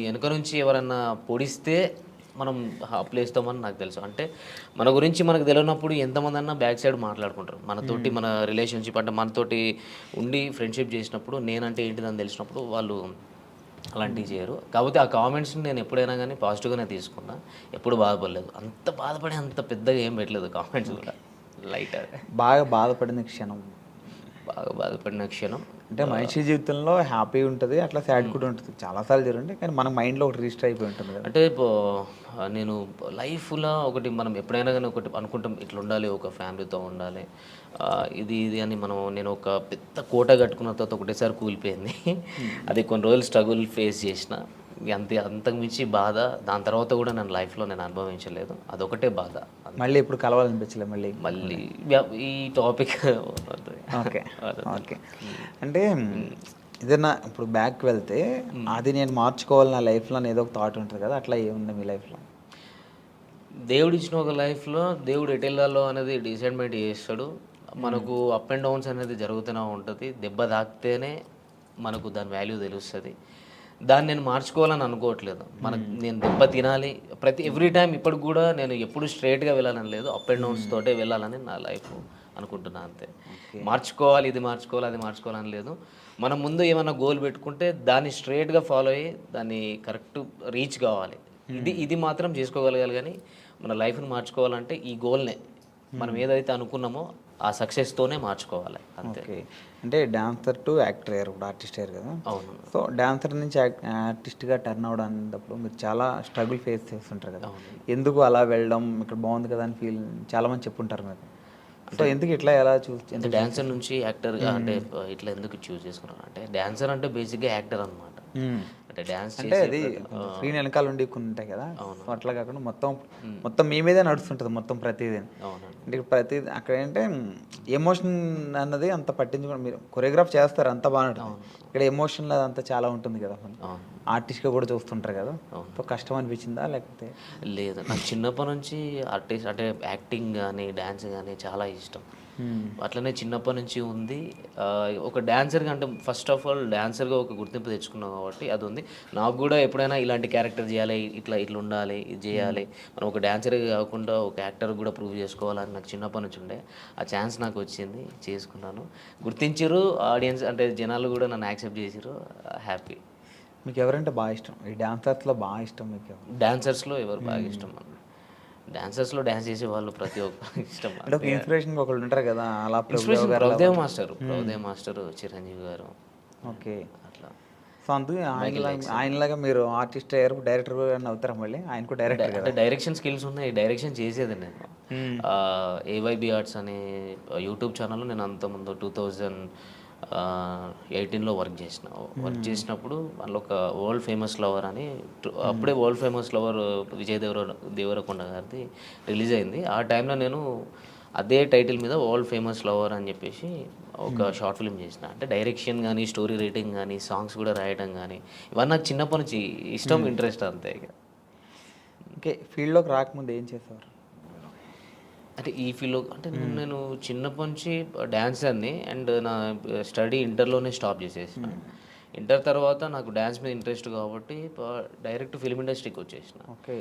వెనక నుంచి ఎవరన్నా పొడిస్తే మనం ప్లేస్తామని నాకు తెలుసు. అంటే మన గురించి మనకు తెలియనప్పుడు ఎంతమంది అన్నా బ్యాక్ సైడ్ మాట్లాడుకుంటారు. మనతోటి మన రిలేషన్షిప్ అంటే మనతోటి ఉండి ఫ్రెండ్షిప్ చేసినప్పుడు నేనంటే ఏంటిదని తెలిసినప్పుడు వాళ్ళు అలాంటివి చేయరు. కాకపోతే ఆ కామెంట్స్ని నేను ఎప్పుడైనా కానీ పాజిటివ్గానే తీసుకున్నా. ఎప్పుడు బాధపడలేదు. అంత బాధపడి అంత పెద్దగా ఏం పెట్టలేదు కామెంట్స్ కూడా. లైట్ బాగా బాధపడిన క్షణం బాగా బాధపడిన క్షణం అంటే మనిషి జీవితంలో హ్యాపీ ఉంటుంది, అట్లా సాడ్ కూడా ఉంటుంది. చాలాసార్లు జరుగుతుంది, కానీ మన మైండ్లో ఒకటి రిజిస్టర్ అయిపోయి ఉంటుంది కదా. అంటే నేను లైఫ్లో ఒకటి మనం ఎప్పుడైనా కానీ ఒకటి అనుకుంటాం, ఇట్లా ఉండాలి, ఒక ఫ్యామిలీతో ఉండాలి, ఇది ఇది అని నేను ఒక పెద్ద కోట కట్టుకున్న తర్వాత ఒకటేసారి కూలిపోయింది. అది కొన్ని రోజులు స్ట్రగుల్ ఫేస్ చేసిన, అంతకు మించి బాధ దాని తర్వాత కూడా నేను లైఫ్లో అనుభవించలేదు. అదొకటే బాధ. మళ్ళీ ఇప్పుడు కలవాలనిపించలేదు మళ్ళీ ఈ టాపిక్. Okay okay. అంటే ఏదైనా ఇప్పుడు బ్యాక్ వెళ్తే అది నేను మార్చుకోవాలి నా లైఫ్లో ఏదో ఒక థాట్ ఉంటుంది కదా, అట్లా ఏముంది మీ లైఫ్లో? దేవుడు ఇచ్చిన ఒక లైఫ్లో దేవుడు ఎటు వెళ్ళాలో అనేది డిసైడ్మెంట్ చేస్తాడు. మనకు అప్ అండ్ డౌన్స్ అనేది జరుగుతూనే ఉంటుంది. దెబ్బ తాకితేనే మనకు దాని వాల్యూ తెలుస్తుంది. దాన్ని నేను మార్చుకోవాలని అనుకోవట్లేదు. నేను దెబ్బ తినాలి ఎవ్రీ టైం. ఇప్పుడు కూడా నేను ఎప్పుడు స్ట్రైట్గా వెళ్ళాలని లేదు, అప్ అండ్ డౌన్స్ తోటే వెళ్ళాలని నా లైఫ్ అనుకుంటున్నాను అంతే. మార్చుకోవాలి, ఇది మార్చుకోవాలి, అది మార్చుకోవాలని లేదు. మనం ముందు ఏమైనా గోల్ పెట్టుకుంటే దాన్ని స్ట్రైట్గా ఫాలో అయ్యి దాన్ని కరెక్ట్ రీచ్ కావాలి. ఇది మాత్రం చేసుకోగలగాలి. కానీ మన లైఫ్ని మార్చుకోవాలంటే ఈ గోల్నే మనం ఏదైతే అనుకున్నామో ఆ సక్సెస్తోనే మార్చుకోవాలి అంతే. అంటే డాన్సర్ టు యాక్టర్ అయ్యారు, ఇప్పుడు ఆర్టిస్ట్ అయ్యారు కదా. అవును. సో డాన్సర్ నుంచి ఆర్టిస్ట్గా టర్న్ అవడానికి మీరు చాలా స్ట్రగుల్ ఫేస్ చేస్తుంటారు కదా. ఎందుకు అలా వెళ్ళడం, ఇక్కడ బాగుంది కదా అని చాలామంది చెప్పుంటారు మీరు. సో ఎందుకు ఇట్లా ఎలా అంటే డాన్సర్ నుంచి యాక్టర్గా అంటే ఇట్లా ఎందుకు చూస్ చేసుకున్నాను అంటే, డాన్సర్ అంటే బేసిక్గా యాక్టర్ అనమాట. అంటే డాన్స్ అంటే అది స్క్రీన్ వెనకాల ఉండి కొన్ని ఉంటాయి కదా, అట్లా కాకుండా మొత్తం మీ మీదే నడుస్తుంటుంది మొత్తం ప్రతిదీ. అంటే ప్రతిదీ అక్కడ ఏంటంటే ఎమోషన్ అన్నది అంత పట్టించుకోండి. మీరు కొరియోగ్రాఫ్ చేస్తారు అంత బాగా, ఇక్కడ ఎమోషన్ అంతా చాలా ఉంటుంది కదా, ఆర్టిస్ట్గా కూడా చూస్తుంటారు కదా. సో కష్టం అనిపించిందా లేకపోతే? లేదు, నాకు చిన్నప్పటి నుంచి ఆర్టిస్ట్ అంటే యాక్టింగ్ కానీ డ్యాన్స్ కానీ చాలా ఇష్టం. అట్లనే చిన్నప్పటి నుంచి ఉంది. ఒక డాన్సర్గా అంటే ఫస్ట్ ఆఫ్ ఆల్ డాన్సర్గా ఒక గుర్తింపు తెచ్చుకున్నాం కాబట్టి అది ఉంది. నాకు కూడా ఎప్పుడైనా ఇలాంటి క్యారెక్టర్ చేయాలి, ఇట్లా ఉండాలి, ఇది చేయాలి, మనం ఒక డాన్సర్గా కాకుండా ఒక యాక్టర్ కూడా ప్రూవ్ చేసుకోవాలని నాకు చిన్నప్పటి నుంచి ఉండే. ఆ ఛాన్స్ నాకు వచ్చింది, చేసుకున్నాను. గుర్తించారు ఆడియన్స్, అంటే జనాలు కూడా నన్ను యాక్సెప్ట్ చేసారు. హ్యాపీ. మీకు ఎవరంటే బాగా ఇష్టం? ఈ డాన్సర్స్లో బాగా ఇష్టం మీకు? డాన్సర్స్లో ఎవరు బాగా ఇష్టం? డాన్సర్స్లో డాన్స్ చేసే వాళ్ళు ప్రతి ఒక్కరు ఇష్టం. అంటే ఒక ఇన్స్పిరేషన్ ఒకళ్ళు ఉంటారు కదా, అలా ప్రభుదేవ్ మాస్టర్, చిరంజీవి గారు. ఓకే, అట్లా. సో అందుకే ఆయనలాగా మీరు ఆర్టిస్ట్ అయ్యారు, డైరెక్టర్ అవుతారా? మళ్ళీ ఆయన కూడా డైరెక్టర్ కదా. అంటే డైరెక్షన్ స్కిల్స్ ఉన్నాయి, డైరెక్షన్ చేసేది నేను. ఏవైబి ఆర్ట్స్ అనే యూట్యూబ్ ఛానల్లో నేను అంతకుముందు 2018లో వర్క్ చేసినప్పుడు అందులో ఒక వరల్డ్ ఫేమస్ లవర్ అని, అప్పుడే world famous lover Vijay Devarakonda గారిది రిలీజ్ అయింది. ఆ టైంలో నేను అదే టైటిల్ మీద వరల్డ్ ఫేమస్ లవర్ అని చెప్పేసి ఒక షార్ట్ ఫిల్మ్ చేసిన. అంటే డైరెక్షన్ కానీ, స్టోరీ రైటింగ్ కానీ, సాంగ్స్ కూడా రాయడం కానీ, ఇవన్నీ నాకు చిన్నప్పటి నుంచి ఇష్టం, ఇంట్రెస్ట్ అంతే. ఇక ఓకే, ఫీల్డ్లోకి రాకముందు ఏం చేసేవారు? అంటే ఈ ఫీల్డ్లో అంటే నేను చిన్నప్పటి నుంచి డ్యాన్సర్ని, అండ్ నా స్టడీ ఇంటర్లోనే స్టాప్ చేసేసిన. ఇంటర్ తర్వాత నాకు డ్యాన్స్ మీద ఇంట్రెస్ట్ కాబట్టి డైరెక్ట్ ఫిల్మ్ ఇండస్ట్రీకి వచ్చేసిన. ఓకే,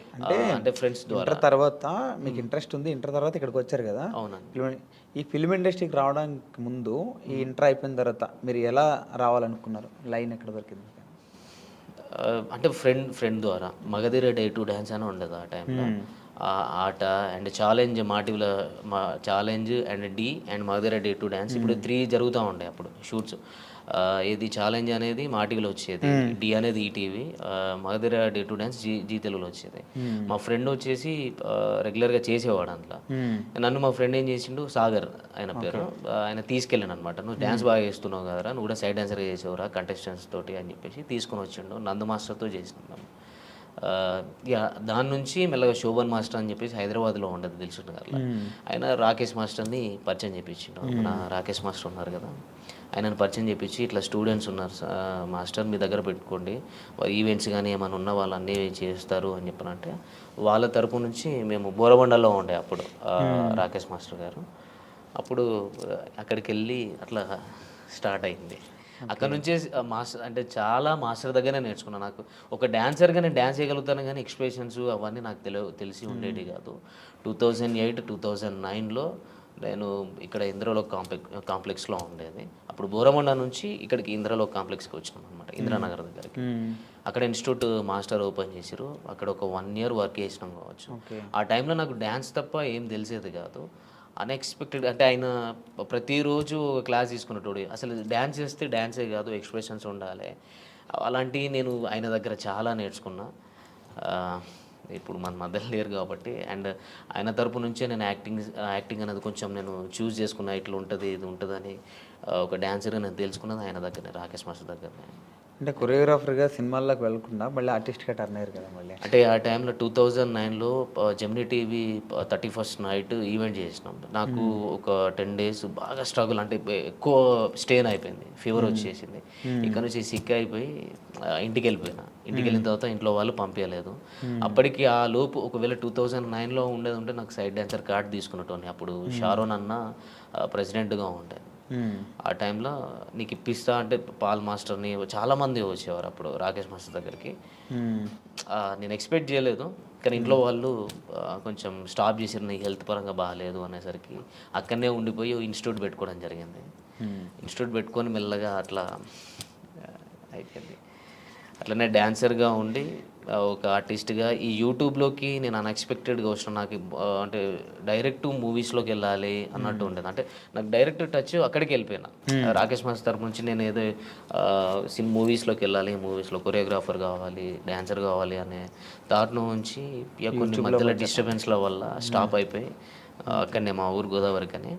అంటే ఫ్రెండ్స్ ద్వారా. తర్వాత మీకు ఇంట్రెస్ట్ ఉంది, ఇంటర్ తర్వాత ఇక్కడికి వచ్చారు కదా. అవునండి. ఈ ఫిల్మ్ ఇండస్ట్రీకి రావడానికి ముందు, ఈ ఇంటర్ అయిపోయిన తర్వాత మీరు ఎలా రావాలనుకున్నారు? లైన్ ఎక్కడ దొరికింది? అంటే ఫ్రెండ్ ద్వారా మగధీర డే టు డ్యాన్స్ అని ఉండదు ఆ టైంలో. Aata and challenge, challenge and Dhee and Magadheera day to dance, ఇప్పుడు 3 జరుగుతూ ఉండే అప్పుడు షూట్స్. ఇది ఛాలెంజ్ అనేది మా టీవీలో వచ్చేది, డి అనేది ETV, Magadheera day to dance Zee తెలుగులో వచ్చేది. మా ఫ్రెండ్ వచ్చేసి రెగ్యులర్గా చేసేవాడు అందులో. నన్ను మా ఫ్రెండ్ ఏం చేసిండు, సాగర్ ఆయన పేరు, ఆయన తీసుకెళ్ళాను అనమాట. నువ్వు డ్యాన్స్ బాగా చేస్తున్నావు కదరా, నువ్వు కూడా సైడ్ డాన్సర్గా చేసేవరా కంటెస్టెంట్స్ తోటి అని చెప్పేసి తీసుకొని వచ్చిండు. నందు మాస్టర్తో చేసినాం. దాని నుంచి మెల్లగా శోభన్ మాస్టర్ అని చెప్పేసి హైదరాబాద్లో ఉండదు దిల్సుఖ్ నగర్లో, ఆయన రాకేష్ మాస్టర్ని పరిచయం చేయించిండు. మన రాకేష్ మాస్టర్ ఉన్నారు కదా, ఆయనను పరిచయం చేయించి ఇట్లా స్టూడెంట్స్ ఉన్నారు మాస్టర్, మీ దగ్గర పెట్టుకోండి, ఈవెంట్స్ కానీ ఏమైనా ఉన్న వాళ్ళు అన్నీ చేస్తారు అని చెప్పనంటే, వాళ్ళ తరపు నుంచి మేము బోరబండలో ఉండే అప్పుడు రాకేష్ మాస్టర్ గారు. అప్పుడు అక్కడికి వెళ్ళి అట్లా స్టార్ట్ అయింది. అక్కడ నుంచే మాస్టర్ అంటే చాలా మాస్టర్ దగ్గరనే నేర్చుకున్నాను. నాకు ఒక డాన్సర్గా నేను డాన్స్ చేయగలుగుతాను కానీ ఎక్స్ప్రెషన్స్ అవన్నీ నాకు తెలిసి ఉండేవి కాదు. 2008, 2009లో నేను ఇక్కడ ఇంద్రలోక్ కాంప్లెక్స్లో ఉండేది. అప్పుడు బోరమండ నుంచి ఇక్కడికి ఇంద్రలోక్ కాంప్లెక్స్కి వచ్చినాం అనమాట, ఇంద్రానగర్ దగ్గరికి. అక్కడ ఇన్స్టిట్యూట్ మాస్టర్ ఓపెన్ చేసిరు. అక్కడ ఒక 1 year వర్క్ చేసినాం కావచ్చు. ఆ టైంలో నాకు డ్యాన్స్ తప్ప ఏం తెలిసేది కాదు. అన్ఎక్స్పెక్టెడ్ అంటే ఆయన ప్రతిరోజు ఒక క్లాస్ తీసుకునేటోడు. అసలు డ్యాన్స్ చేస్తే డ్యాన్సే కాదు, ఎక్స్ప్రెషన్స్ ఉండాలి. అలాంటివి నేను ఆయన దగ్గర చాలా నేర్చుకున్నా. ఇప్పుడు మన మధ్యలో లేరు కాబట్టి, అండ్ ఆయన తరపు నుంచే నేను యాక్టింగ్ అనేది కొంచెం నేను చూస్ చేసుకున్నా. ఇట్లా ఉంటుంది, ఇది ఉంటుందని ఒక డాన్సర్గా నేను తెలుసుకున్నది ఆయన దగ్గరనే, రాకేష్ మాస్టర్ దగ్గరనే. అంటే కొరియోగ్రాఫర్గా సినిమాల్లోకి వెళ్ళకుండా మళ్ళీ ఆర్టిస్ట్గా టర్న్ అయ్యారు కదా మళ్ళీ. అంటే ఆ టైంలో 2009లో Gemini TV 31st night event చేసినాం. నాకు ఒక 10 days బాగా స్ట్రగుల్, అంటే ఎక్కువ స్టెయిన్ అయిపోయింది, ఫీవర్ వచ్చేసింది. ఇక్కడ నుంచి సిక్ అయిపోయి ఇంటికి వెళ్ళిపోయినా. ఇంటికి వెళ్ళిన తర్వాత ఇంట్లో వాళ్ళు పంపించలేదు. అప్పటికి ఆ లోపు ఒకవేళ 2009లో ఉండేది ఉంటే నాకు సైడ్ డాన్సర్ కార్డ్ తీసుకున్నట్టు. అప్పుడు షారోన్ అన్న ప్రెసిడెంట్గా ఉండే. ఆ టైంలో నీకు ఇప్పిస్తా అంటే పాల్ మాస్టర్ని చాలామంది వచ్చేవారు అప్పుడు రాకేష్ మాస్టర్ దగ్గరికి. నేను ఎక్స్పెక్ట్ చేయలేదు, కానీ ఇంట్లో వాళ్ళు కొంచెం స్టాప్ చేసారు. నీ హెల్త్ పరంగా బాగాలేదు అనేసరికి అక్కడనే ఉండిపోయి ఇన్స్టిట్యూట్ పెట్టుకోవడం జరిగింది. ఇన్స్టిట్యూట్ పెట్టుకొని మెల్లగా అట్లా అయిపోయింది. అట్లనే డాన్సర్గా ఉండి ఒక ఆర్టిస్ట్గా ఈ యూట్యూబ్లోకి నేను అన్ఎక్స్పెక్టెడ్గా వచ్చిన. నాకు అంటే డైరెక్ట్ మూవీస్లోకి వెళ్ళాలి అన్నట్టు ఉండేది. అంటే నాకు డైరెక్ట్ టచ్ అక్కడికి వెళ్ళిపోయినా. రాకేష్ మాస్టర్ తరపు నుంచి నేను ఏదో మూవీస్లోకి వెళ్ళాలి, మూవీస్లో కొరియోగ్రాఫర్ కావాలి, డాన్సర్ కావాలి అనే థాట్ నుంచి కొన్ని మధ్యలో డిస్టర్బెన్స్ల వల్ల స్టాప్ అయిపోయి అక్కడనే మా ఊరు గోదావరికి అని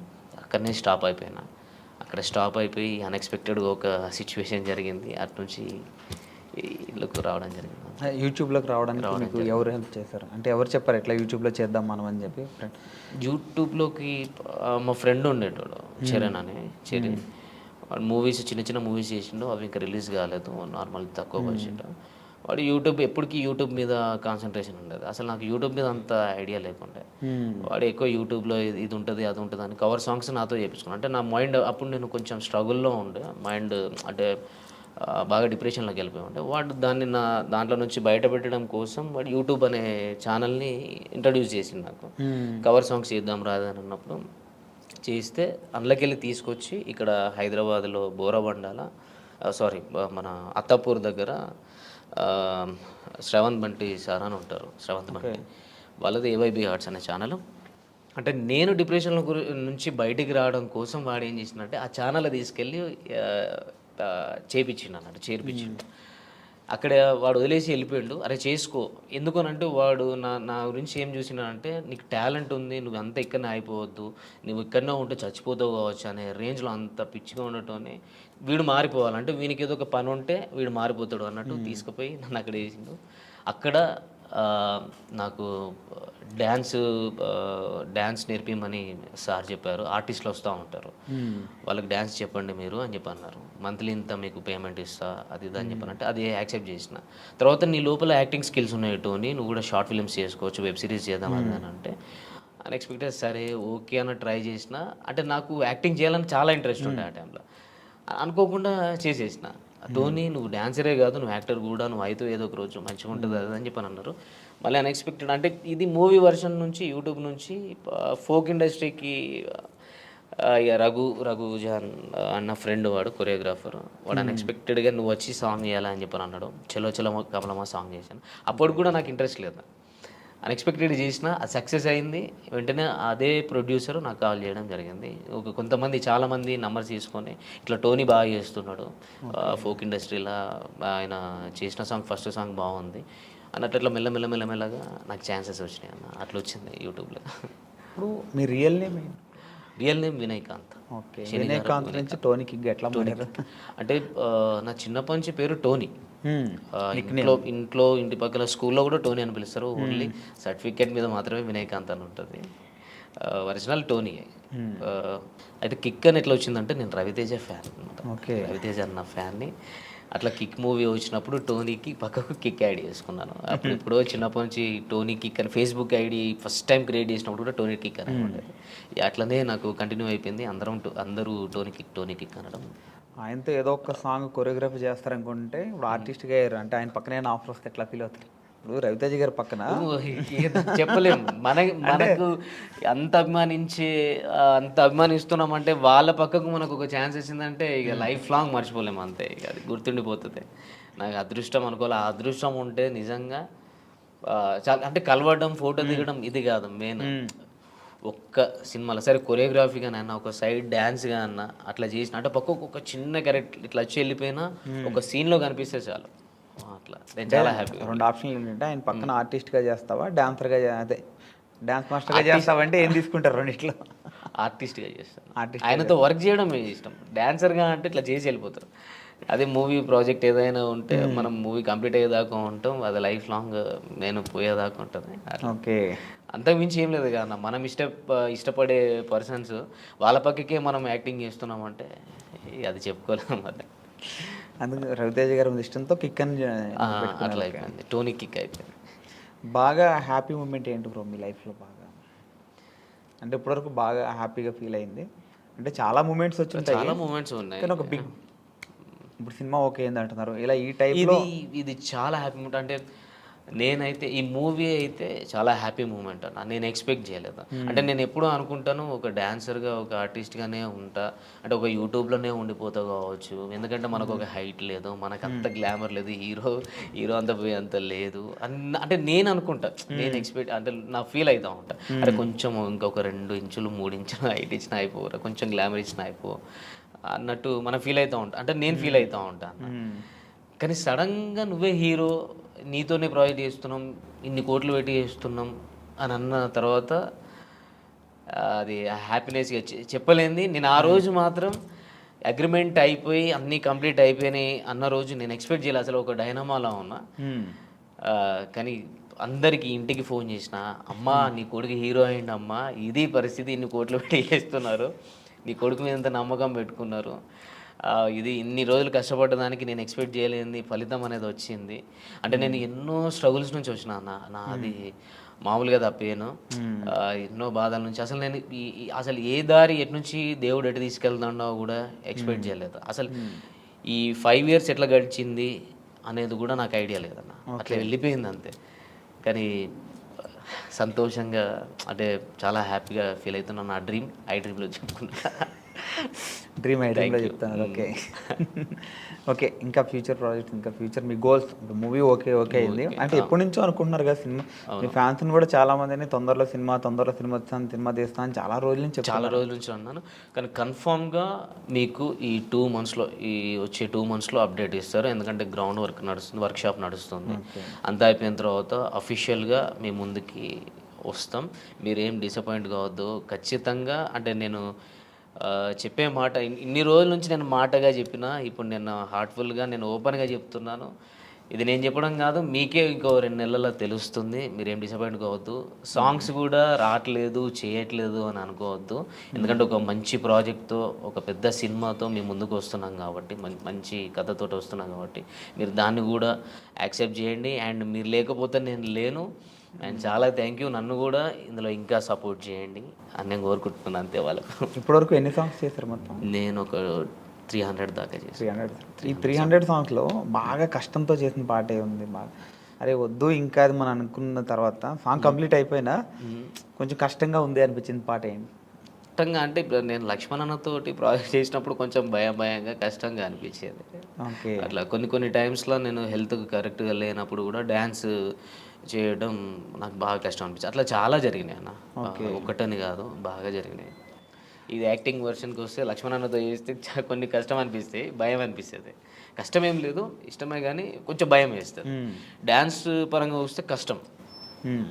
అక్కడనే స్టాప్ అయిపోయినా. అక్కడ స్టాప్ అయిపోయి అన్ఎక్స్పెక్టెడ్గా ఒక సిచ్యువేషన్ జరిగింది. అటు నుంచి ఇళ్ళకు రావడం జరిగింది. యూట్యూబ్లోకి రావడానికి మీకు ఎవరు హెల్ప్ చేశారు? అంటే ఎవరు చెప్పారు ఎట్లా యూట్యూబ్లో చేద్దాం మనం అని చెప్పి? యూట్యూబ్లోకి మా ఫ్రెండ్ ఉండేటోడు, చరణ్ అని. చరణ్ వాడు మూవీస్ చిన్న మూవీస్ చేసిండు, అవి ఇంకా రిలీజ్ కాలేదు, నార్మల్ తక్కువ బడ్జెట్. వాడు ఎప్పటికీ యూట్యూబ్ మీద కాన్సన్ట్రేషన్ ఉండేది. అసలు నాకు యూట్యూబ్ మీద అంత ఐడియా లేకుండే. వాడు ఎక్కువ యూట్యూబ్లో ఇది ఉంటుంది, అది ఉంటుంది అని కవర్ సాంగ్స్ నాతో చేయించుకున్నాను. అంటే నా మైండ్ అప్పుడు నేను కొంచెం స్ట్రగుల్లో ఉండే, మైండ్ అంటే బాగా డిప్రెషన్లోకి వెళ్ళిపోయి ఉండే. వాడు దాంట్లో నుంచి బయటపెట్టడం కోసం వాడు యూట్యూబ్ అనే ఛానల్ని ఇంట్రడ్యూస్ చేసింది నాకు. కవర్ సాంగ్స్ చేద్దాం రాదని అన్నప్పుడు చేస్తే అందులోకెళ్ళి తీసుకొచ్చి ఇక్కడ హైదరాబాద్లో బోరబండాల మన అత్తాపూర్ దగ్గర శ్రవంత్ బంటి సార్ అని ఉంటారు. శ్రవంత్ బంటి వాళ్ళది ఏవైబీ ఆర్ట్స్ అనే ఛానల్. అంటే నేను డిప్రెషన్లో నుంచి బయటికి రావడం కోసం వాడు ఏం చేసిందంటే ఆ ఛానల్ తీసుకెళ్ళి చేర్పించిండు. అక్కడ వాడు వదిలేసి వెళ్ళిపోయాడు. అరే చేసుకో, ఎందుకనంటే వాడు నా గురించి ఏం చూసినాడంటే నీకు టాలెంట్ ఉంది, నువ్వు అంతా ఇక్కడనే అయిపోవద్దు, నువ్వు ఇక్కడనే ఉంటే చచ్చిపోతావు కావచ్చు అనే రేంజ్లో అంత పిచ్చిగా ఉండటంనే వీడు మారిపోవాలంటే వీనికి ఏదో ఒక పని ఉంటే వీడు మారిపోతాడు అన్నట్టు తీసుకుపోయి నన్ను అక్కడ వేసిండు. అక్కడ నాకు డ్యాన్స్ నేర్పిమని సార్ చెప్పారు. ఆర్టిస్టులు వస్తూ ఉంటారు, వాళ్ళకి డ్యాన్స్ చెప్పండి మీరు అని చెప్పి అన్నారు. మంత్లీ ఇంత మీకు పేమెంట్ ఇస్తా, అది ఇది అని చెప్పానంటే అది యాక్సెప్ట్ చేసిన. తర్వాత నీ లోపల యాక్టింగ్ స్కిల్స్ ఉన్నాయి టోనీ, నువ్వు కూడా షార్ట్ ఫిల్మ్స్ చేసుకోవచ్చు, వెబ్ సిరీస్ చేద్దాం అని అంటే అన్ఎక్స్పెక్టెడ్ సరే ఓకే అన్న ట్రై చేసిన. అంటే నాకు యాక్టింగ్ చేయాలని చాలా ఇంట్రెస్ట్ ఉండే ఆ టైంలో. అనుకోకుండా చేసేసిన. టోనీ నువ్వు డాన్సరే కాదు, నువ్వు యాక్టర్ కూడా, నువ్వు అయితే ఏదో ఒక రోజు మంచిగా ఉంటుంది అది అని చెప్పని అన్నారు. మళ్ళీ అన్ఎక్స్పెక్టెడ్ అంటే ఇది మూవీ వర్షన్ నుంచి యూట్యూబ్ నుంచి ఫోక్ ఇండస్ట్రీకి రఘుజాన్ అన్న ఫ్రెండ్, వాడు కొరియోగ్రాఫర్. వాడు అన్ఎక్స్పెక్టెడ్గా నువ్వు వచ్చి సాంగ్ చేయాలని చెప్పని అన్నాడు. చలో చలో కమలమ్మ సాంగ్ చేశాను. అప్పుడు కూడా నాకు ఇంట్రెస్ట్ లేదు. అన్ఎక్స్పెక్టెడ్ చేసిన, అది సక్సెస్ అయింది. వెంటనే అదే ప్రొడ్యూసర్ నాకు కాల్ చేయడం జరిగింది. చాలామంది నంబర్స్ తీసుకొని ఇట్లా టోనీ బాగా చేస్తున్నాడు ఫోక్ ఇండస్ట్రీలో, ఆయన చేసిన ఫస్ట్ సాంగ్ బాగుంది అన్నట్టు అట్లా మెల్లగా నాకు ఛాన్సెస్ వచ్చినాయి అన్న. అట్లా వచ్చింది యూట్యూబ్లో. ఇప్పుడు మీ real name Vinayakanth. Okay, Vinayakanth నుంచి టోనీకి ఎట్లా అంటే నా చిన్నప్పటి నుంచి పేరు టోనీ. ఇంట్లో ఇంటి పక్కల స్కూల్లో కూడా టోనీ అని పిలుస్తారు. ఓన్లీ సర్టిఫికేట్ మీద మాత్రమే వినయకాంత్ అని ఉంటుంది. Original Tony. అయితే కిక్ అని ఎట్లా వచ్చిందంటే నేను రవితేజ ఫ్యాన్ అనమాట. రవితేజ అన్న ఫ్యాన్ని. అట్లా కిక్ మూవీ వచ్చినప్పుడు టోనీకి పక్కకు కిక్ యాడ్ చేసుకున్నాను. అప్పుడు ఎప్పుడో చిన్నప్పటి నుంచి టోనీ కిక్ అని Facebook ID first time create చేసినప్పుడు కూడా టోనీ కిక్ అని ఉండేది. అట్లనే నాకు కంటిన్యూ అయిపోయింది. అందరూ టోనీ కిక్ అనడం. ఆయనతో ఏదో ఒక సాంగ్ కొరియోగ్రఫీ చేస్తారనుకుంటే ఇప్పుడు ఆర్టిస్ట్గా అయ్యారు అంటే ఆయన పక్కనే ఆఫర్ వస్తే ఎట్లా ఫీల్ అవుతారు? ఇప్పుడు రవితేజ గారి పక్కన చెప్పలేము. మనకు అంత అభిమానిస్తున్నామంటే వాళ్ళ పక్కకు మనకు ఒక ఛాన్స్ వచ్చిందంటే ఇక లైఫ్ లాంగ్ మర్చిపోలేము అంతే. ఇక అది గుర్తుండిపోతుంది. నాకు అదృష్టం అనుకోవాలి. ఆ అదృష్టం ఉంటే నిజంగా చాలా అంటే కలవడం, ఫోటో దిగడం ఇది కాదు మెయిన్. ఒక్క సినిమాలో సరే కొరియోగ్రఫీగానైనా ఒక సైడ్ డ్యాన్స్గా అన్నా అట్లా చేసిన అంటే పక్కకు ఒక చిన్న క్యారెక్టర్ ఇట్లా వచ్చి వెళ్ళిపోయినా ఒక సీన్లో కనిపిస్తే చాలు. అట్లా నేను చాలా హ్యాపీ. 2 ఆప్షన్లు ఏంటంటే ఆయన పక్కన ఆర్టిస్ట్గా చేస్తావా, డాన్సర్గా అదే డాన్స్ మాస్టర్గా చేస్తావా అంటే ఏం తీసుకుంటారు రెండిట్లో? ఆర్టిస్ట్గా చేస్తాను. ఆయనతో వర్క్ చేయడం ఇష్టం. డాన్సర్గా అంటే ఇట్లా చేసి వెళ్ళిపోతారు. అదే మూవీ ప్రాజెక్ట్ ఏదైనా ఉంటే మనం మూవీ కంప్లీట్ అయ్యేదాకా ఉంటాం. అది లైఫ్ లాంగ్ నేను పోయేదాకా ఉంటుంది. ఓకే. అంతకు మించి ఏం లేదు కదా. మనం ఇష్టపడే పర్సన్స్ వాళ్ళ పక్కకే మనం యాక్టింగ్ చేస్తున్నామంటే అది చెప్పుకోలేము. మరి అందుకు రవితేజ గారి మీద ఇష్టంతో కిక్ అని అట్లా అయిపోయింది. టోనీ కిక్ అయిపోయింది. బాగా హ్యాపీ మూమెంట్ ఏంటి బ్రో మీ లైఫ్లో? బాగా అంటే ఇప్పటివరకు బాగా హ్యాపీగా ఫీల్ అయింది అంటే చాలా మూమెంట్స్ వచ్చి చాలా మూమెంట్స్ ఉన్నాయి కానీ ఒక బిగ్ ఇప్పుడు సినిమా ఓకే అయింది అంటున్నారు ఇలా ఈ టైప్లో ఇది చాలా హ్యాపీ మూమెంట్. అంటే నేనైతే ఈ మూవీ అయితే చాలా హ్యాపీ మూమెంట్ అన్న. నేను ఎక్స్పెక్ట్ చేయలేదు. అంటే నేను ఎప్పుడూ అనుకుంటాను ఒక డాన్సర్గా ఒక ఆర్టిస్ట్గానే ఉంటా అంటే ఒక యూట్యూబ్లోనే ఉండిపోతా కావచ్చు. ఎందుకంటే మనకు ఒక హైట్ లేదు, మనకు అంత గ్లామర్ లేదు, హీరో అంత లేదు అంటే నేను అనుకుంటా. నేను ఎక్స్పెక్ట్ అంటే నా ఫీల్ అవుతా ఉంటా. అంటే కొంచెం ఇంకొక 2 ఇంచులు 3 ఇంచులు హైట్ ఇచ్చిన అయిపోరా, కొంచెం గ్లామర్ ఇచ్చిన అయిపో అన్నట్టు మనం ఫీల్ అవుతూ ఉంటాం. అంటే నేను ఫీల్ అవుతూ ఉంటాను. కానీ సడన్గా నువ్వే హీరో, నీతోనే ప్రాజెక్ట్ చేస్తున్నాం, ఇన్ని కోట్లు పెట్టి చేస్తున్నాం అని అన్న తర్వాత అది హ్యాపీనెస్గా చెప్పలేంది. నేను ఆ రోజు మాత్రం అగ్రిమెంట్ అయిపోయి అన్నీ కంప్లీట్ అయిపోయినాయి అన్న రోజు నేను ఎక్స్పెక్ట్ చేయలేదు. అసలు ఒక డైనమాలా ఉన్నా. కానీ అందరికీ ఇంటికి ఫోన్ చేసిన, అమ్మా నీ కొడుకు హీరో అయింది అమ్మా, ఇది పరిస్థితి, ఇన్ని కోట్లు పెట్టి చేస్తున్నారు, నీ కొడుకు మీద ఎంత నమ్మకం పెట్టుకున్నారు, ఇది ఇన్ని రోజులు కష్టపడ్డదానికి నేను ఎక్స్పెక్ట్ చేయలేని ఫలితం అనేది వచ్చింది. అంటే నేను ఎన్నో స్ట్రగుల్స్ నుంచి వచ్చిన అది మామూలుగా తప్పేను. ఎన్నో బాధల నుంచి అసలు నేను అసలు ఏ దారి ఎటు నుంచి దేవుడు ఎటు తీసుకెళ్తాడో కూడా ఎక్స్పెక్ట్ చేయలేదు. అసలు ఈ 5 years ఎట్లా గడిచింది అనేది కూడా నాకు ఐడియా లేదన్న. అట్లా వెళ్ళిపోయింది అంతే. కానీ సంతోషంగా అంటే చాలా హ్యాపీగా ఫీల్ అవుతున్నాను. నా డ్రీమ్లో చెప్పుకుంటా. డ్రీమ్ ఐటెంలో చెప్తాను. ఓకే. ఓకే. ఇంకా ఫ్యూచర్ ప్రాజెక్ట్, ఇంకా ఫ్యూచర్ మీ గోల్స్? మూవీ ఓకే అయింది అంటే ఎప్పటి నుంచో అనుకుంటున్నారు కదా సినిమా. మీ ఫ్యాన్స్ని కూడా చాలా మందిని తొందరలో సినిమా వస్తాను, సినిమా తీస్తాను అని చాలా రోజుల నుంచి అన్నాను. కానీ కన్ఫామ్గా మీకు ఈ 2 monthsలో ఈ వచ్చే 2 monthsలో అప్డేట్ ఇస్తారు. ఎందుకంటే గ్రౌండ్ వర్క్ నడుస్తుంది, వర్క్షాప్ నడుస్తుంది. అంతా అయిపోయిన తర్వాత అఫీషియల్గా మీ ముందుకి వస్తాం. మీరేం డిసప్పాయింట్ కావద్దు. ఖచ్చితంగా అంటే నేను చెప్పే మాట ఇన్ని రోజుల నుంచి నేను మాటగా చెప్పిన, ఇప్పుడు నేను హార్ట్ఫుల్గా నేను ఓపెన్గా చెప్తున్నాను. ఇది నేను చెప్పడం కాదు, మీకే ఇంకో 2 నెలల్లో తెలుస్తుంది. మీరేం డిసప్పాయింట్ కావద్దు. సాంగ్స్ కూడా రావట్లేదు, చేయట్లేదు అని అనుకోవద్దు. ఎందుకంటే ఒక మంచి ప్రాజెక్ట్తో, ఒక పెద్ద సినిమాతో మీ ముందుకు వస్తున్నాం కాబట్టి, మంచి కథతో వస్తున్నాం కాబట్టి మీరు దాన్ని కూడా యాక్సెప్ట్ చేయండి. అండ్ మీరు లేకపోతే నేను లేను. అండ్ చాలా థ్యాంక్ యూ. నన్ను కూడా ఇందులో ఇంకా సపోర్ట్ చేయండి అని నేను కోరుకుంటున్నాను అంతే. వాళ్ళకు ఇప్పటివరకు ఎన్ని సాంగ్స్ చేశారు మొత్తం? నేను ఒక 300 దాకా చేశాను. ఈ 300 సాంగ్స్లో బాగా కష్టంతో చేసిన పాటే ఉంది. బాగా అరే వద్దు ఇంకా అది మనం అనుకున్న తర్వాత సాంగ్ కంప్లీట్ అయిపోయినా కొంచెం కష్టంగా ఉంది అనిపించింది పాట ఏంటి? కష్టంగా అంటే ఇప్పుడు నేను లక్ష్మణ్ అన్నతోటి ప్రాజెక్ట్ చేసినప్పుడు కొంచెం భయంగా కష్టంగా అనిపించేది. అట్లా కొన్ని టైమ్స్లో నేను హెల్త్ కరెక్ట్గా లేనప్పుడు కూడా డ్యాన్స్ చేయడం నాకు బాగా కష్టం అనిపించింది. అట్లా చాలా జరిగినాయి అన్న. ఒకటని కాదు, బాగా జరిగినాయి. ఇది యాక్టింగ్ వర్షన్కి వస్తే లక్ష్మణ్ అన్నతో చేస్తే కొన్ని కష్టం అనిపిస్తాయి, భయం అనిపిస్తుంది. కష్టం ఏం లేదు, ఇష్టమే, కానీ కొంచెం భయం వేస్తుంది. డ్యాన్స్ పరంగా వస్తే కష్టం.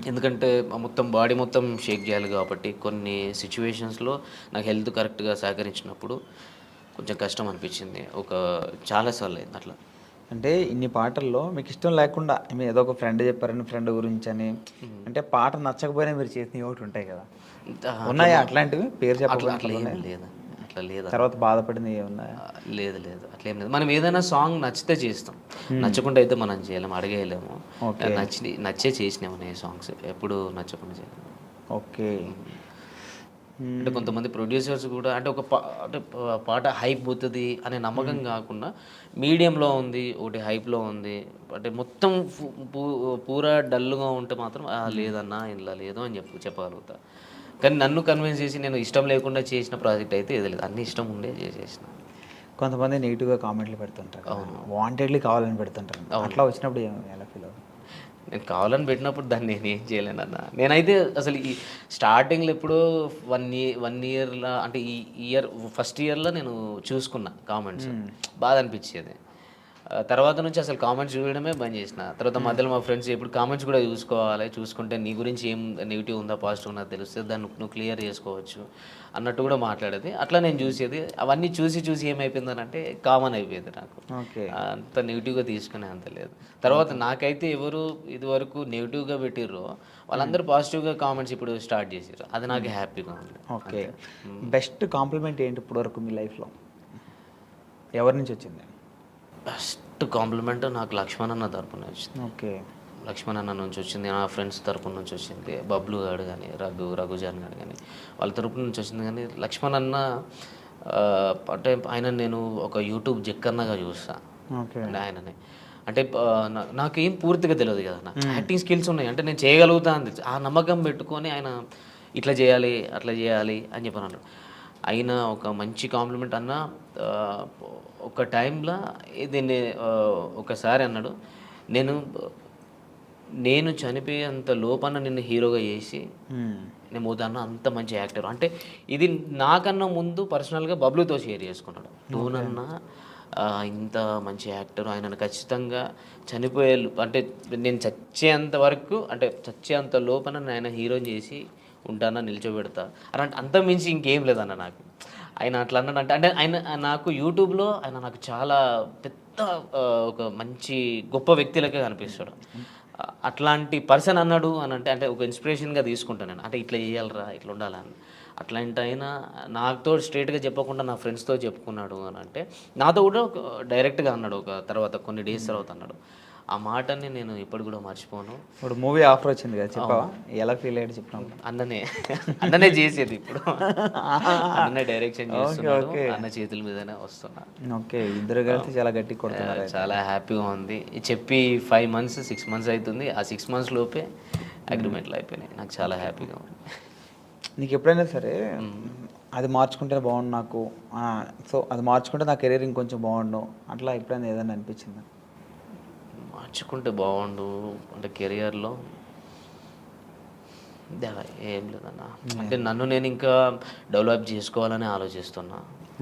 ఎందుకంటే మొత్తం బాడీ మొత్తం షేక్ చేయాలి కాబట్టి కొన్ని సిచ్యువేషన్స్లో నాకు హెల్త్ కరెక్ట్గా సహకరించినప్పుడు కొంచెం కష్టం అనిపించింది. చాలాసార్లు అయింది అట్లా. అంటే ఇన్ని పాటల్లో మీకు ఇష్టం లేకుండా మీరు ఏదో ఒక ఫ్రెండ్ చెప్పారని ఫ్రెండ్ గురించి అని అంటే పాట నచ్చకపోయినా మీరు చేసినవి ఒకటి ఉంటాయి కదా, ఉన్నాయా అట్లాంటివి? పేరు చెప్పాలి లేదా? అట్లా లేదా? తర్వాత బాధపడింది ఏమున్నాయా? లేదు అట్లేం లేదు. మనం ఏదైనా సాంగ్ నచ్చితే చేస్తాం, నచ్చకుండా అయితే మనం చేయలేము, అడిగేయలేము. నచ్చే చేసినాము నేను సాంగ్స్, ఎప్పుడు నచ్చకుండా చేయలేము. ఓకే. అంటే కొంతమంది ప్రొడ్యూసర్స్ కూడా అంటే అంటే పాట హైప్ పోతుంది అనే నమ్మకం కాకుండా మీడియంలో ఉంది, ఒకటి హైప్లో ఉంది, అంటే మొత్తం పూరా డల్గా ఉంటే మాత్రం లేదన్నా ఇలా లేదు అని చెప్పగలుగుతా. కానీ నన్ను కన్విన్స్ చేసి నేను ఇష్టం లేకుండా చేసిన ప్రాజెక్ట్ అయితే ఏది లేదు, అన్ని ఇష్టం ఉండే చేసేసిన. కొంతమంది నెగిటివ్గా కామెంట్లు పెడుతుంటారు, అవును. వాంటెడ్లీ కావాలని పెడుతుంటారు. అట్లా వచ్చినప్పుడు ఎలా ఫీల్ అవుతుంది? నేను కావాలని పెట్టినప్పుడు దాన్ని నేను ఏం చేయలేనన్న. నేనైతే అసలు ఈ స్టార్టింగ్లో ఎప్పుడో 1 ఇయర్లో అంటే ఈ ఫస్ట్ ఇయర్లో నేను చూసుకున్నా కామెంట్స్, బాధ అనిపించేది. తర్వాత నుంచి అసలు కామెంట్స్ చూడడమే బంద్ చేసిన. తర్వాత మధ్యలో మా ఫ్రెండ్స్ ఎప్పుడు కామెంట్స్ కూడా చూసుకోవాలి, చూసుకుంటే నీ గురించి ఏం నెగిటివ్ ఉందా పాజిటివ్ ఉందా తెలుస్తుంది, దాన్ని నువ్వు క్లియర్ చేసుకోవచ్చు అన్నట్టు కూడా మాట్లాడేది. అట్లా నేను చూసేది. అవన్నీ చూసి ఏమైపోయిందనంటే కామన్ అయిపోయింది నాకు. ఓకే. అంత నెగిటివ్గా తీసుకునే అంత లేదు. తర్వాత నాకైతే ఎవరు ఇదివరకు నెగిటివ్గా పెట్టిర్రో వాళ్ళందరూ పాజిటివ్గా కామెంట్స్ ఇప్పుడు స్టార్ట్ చేసారు. అది నాకు హ్యాపీగా ఉంది. ఓకే. బెస్ట్ కాంప్లిమెంట్ ఏంటి ఇప్పటివరకు మీ లైఫ్లో? ఎవరి నుంచి వచ్చింది? బెస్ట్ కాంప్లిమెంట్ నాకు లక్ష్మణ్ అన్న తరపున వచ్చింది. ఓకే. లక్ష్మణ్ అన్న నుంచి వచ్చింది, నా ఫ్రెండ్స్ తరపున నుంచి వచ్చింది, బబ్లు గారు కానీ రఘుజాన్ గారు కానీ వాళ్ళ తరపున నుంచి వచ్చింది. కానీ లక్ష్మణ్ అన్న అంటే ఆయన నేను ఒక యూట్యూబ్ జక్కన్నగా చూస్తా. ఓకే. అంటే ఆయననే అంటే నాకేం పూర్తిగా తెలియదు కదా, నాకు యాక్టింగ్ స్కిల్స్ ఉన్నాయి అంటే నేను చేయగలుగుతా అని ఆ నమ్మకం పెట్టుకొని ఆయన ఇట్లా చేయాలి అట్లా చేయాలి అని చెప్పి అన్నాడు. ఆయన ఒక మంచి కాంప్లిమెంట్ అన్న. ఒక టైంలో దీన్ని ఒకసారి అన్నాడు, నేను చనిపోయేంత లోపల నిన్ను హీరోగా చేసి నేను పోతాను, అంత మంచి యాక్టర్. అంటే ఇది నాకన్నా ముందు పర్సనల్గా బబ్లుతో షేర్ చేసుకున్నాడు. టూనన్నా ఇంత మంచి యాక్టర్, ఆయనను ఖచ్చితంగా చనిపోయే అంటే నేను చచ్చేంత వరకు అంటే చచ్చేంత లోపల ఆయన హీరోని చేసి ఉంటానా, నిల్చోబెడతా అలాంటి అంత మించి ఇంకేం లేదన్న నాకు. ఆయన అట్లా అన్నాడంటే అంటే ఆయన నాకు యూట్యూబ్లో ఆయన నాకు చాలా పెద్ద ఒక మంచి గొప్ప వ్యక్తులకే కనిపిస్తాడు. అట్లాంటి పర్సన్ అన్నాడు అని అంటే ఒక ఇన్స్పిరేషన్గా తీసుకుంటాను నేను. అంటే ఇట్లా చేయాలరా, ఇట్లా ఉండాలని. అట్లాంటి అయినా నాతో స్ట్రేట్గా చెప్పకుండా నా ఫ్రెండ్స్తో చెప్పుకున్నాడు అని అంటే నాతో కూడా డైరెక్ట్గా అన్నాడు. ఒక తర్వాత కొన్ని డేస్ తర్వాత అన్నాడు. ఆ మాటని నేను ఇప్పుడు కూడా మర్చిపోను. ఇప్పుడు మూవీ ఆఫర్ వచ్చింది కదా, చెప్పావా ఎలా ఫీల్ అయ్యాడు చెప్పినాం? అన్ననే చేసేది ఇప్పుడు, అన్ననే డైరెక్షన్ చేస్తున్నాడు, అన్న చేతుల మీదనే వస్తున్నా. ఓకే. ఇద్దరు కలిసి చాలా గట్టి కొడుతున్నారు. చాలా హ్యాపీగా ఉంది. చెప్పి 5 months 6 months అవుతుంది. ఆ 6 months లోపే అగ్రిమెంట్లు అయిపోయినాయి. నాకు చాలా హ్యాపీగా ఉంది. నీకు ఎప్పుడైనా సరే అది మార్చుకుంటే బాగుండు నాకు, సో అది మార్చుకుంటే నా కెరీర్ ఇంకొంచెం బాగుండు అట్లా ఎప్పుడైనా ఏదైనా అనిపించిందా? మార్చుకుంటే బాగుండు అంటే కెరియర్లో ఏం లేదన్న. అంటే నన్ను నేను ఇంకా డెవలప్ చేసుకోవాలని ఆలోచిస్తున్నా.